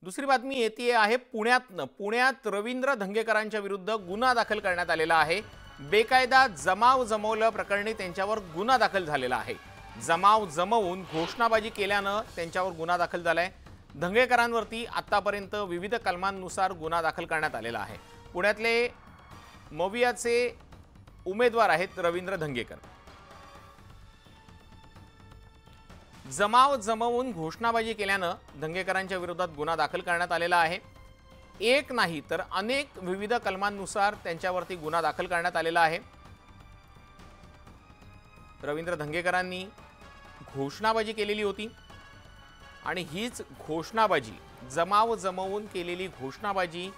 दुसरी बातमी येते आहे पुण्यात रवींद्र धंगेकरांच्या विरुद्ध गुन्हा दाखल करण्यात आलेला आहे। बेकायदा जमाव जमवलं प्रकरणी त्यांच्यावर गुन्हा दाखल झालेला आहे। जमाव जमवून घोषणाबाजी केल्यानं त्यांच्यावर गुन्हा दाखल झालाय। धंगेकरांवरती आतापर्यंत विविध कलमांनुसार गुन्हा दाखल करण्यात आलेला आहे। पुण्यातले मवियाचे उमेदवार आहेत रवींद्र धंगेकर। जमाव जमवून घोषणाबाजी केल्यानं धंगेकरांच्या विरोधात गुन्हा दाखल करण्यात आलेला आहे। एक नाही तर अनेक विविध कलमांनुसार त्यांच्यावरती गुन्हा दाखल करण्यात आलेला आहे। रवींद्र धंगेकरांनी घोषणाबाजी केलेली होती आणि हीच घोषणाबाजी जमाव जमवून केलेली घोषणाबाजी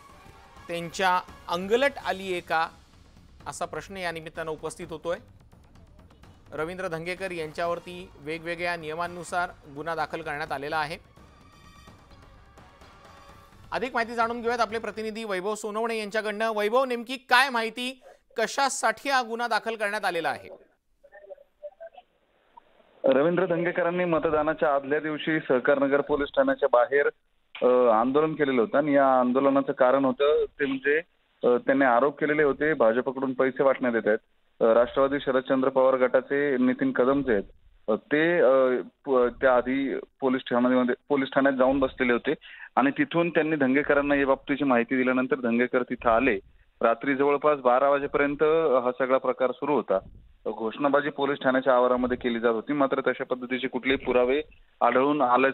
त्यांच्या अंगलट आली आहे का असा प्रश्न या निमित्तानं उपस्थित होतोय। रवींद्र धंगेकर यांच्यावरती वेगवेगळ्या नियमांनुसार गुन्हा दाखल करण्यात आलेला आहे। अधिक माहिती जाणून घेऊयात आपले प्रतिनिधी वैभव सोनवणे यांच्याकडनं। वैभव, नेमकी काय माहिती, कशासाठी हा गुन्हा दाखल करण्यात आलेला आहे? रवींद्र धंगेकरांनी मतदानाच्या आदल्या दिवशी सहकारनगर पोलीस ठाण्याच्या बाहेर आंदोलन केलेलं होतं आणि या आंदोलनाचं कारण होतं ते म्हणजे त्यांनी आरोप केलेले होते भाजपकडून पैसे वाटण्यात येत आहेत। राष्ट्रवादी शरदचंद्र पवार गटाचे नितीन कदम जे आहेत ते त्या आधी पोलीस ठाण्यात जाऊन बसलेले होते आणि तिथून त्यांनी धंगेकरांना या बाबतीची माहिती दिल्यानंतर धंगेकर तिथं आले। रात्री जवळपास 12 वाजेपर्यंत हा सगळा प्रकार सुरू होता। घोषणाबाजी पोलीस ठाण्याच्या आवारामध्ये केली जात होती, मात्र तशा पद्धतीचे कुठलेही पुरावे आढळून आले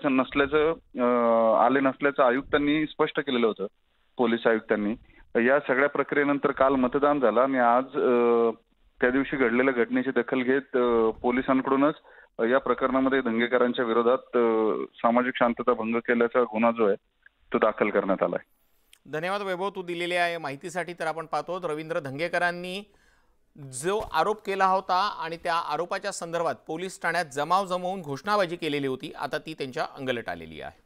नसल्याचं आयुक्तांनी स्पष्ट केलेलं होतं, पोलीस आयुक्तांनी। या सगळ्या प्रक्रियेनंतर काल मतदान झालं आणि आज त्या दिवशी घडलेल्या घटनेची दखल घेत पोलिसांकडूनच या प्रकरणामध्ये धंगेकरांच्या विरोधात सामाजिक शांतता भंग केल्याचा गुन्हा जो आहे तो दाखल करण्यात आलाय। धन्यवाद वैभव, तू दिलेल्या आहे माहितीसाठी। तर आपण पाहतो रवींद्र धंगेकरांनी जो आरोप केला होता आणि त्या आरोपाच्या संदर्भात पोलीस ठाण्यात जमाव जमवून घोषणाबाजी केलेली होती, आता ती त्यांच्या अंगलट आलेली आहे।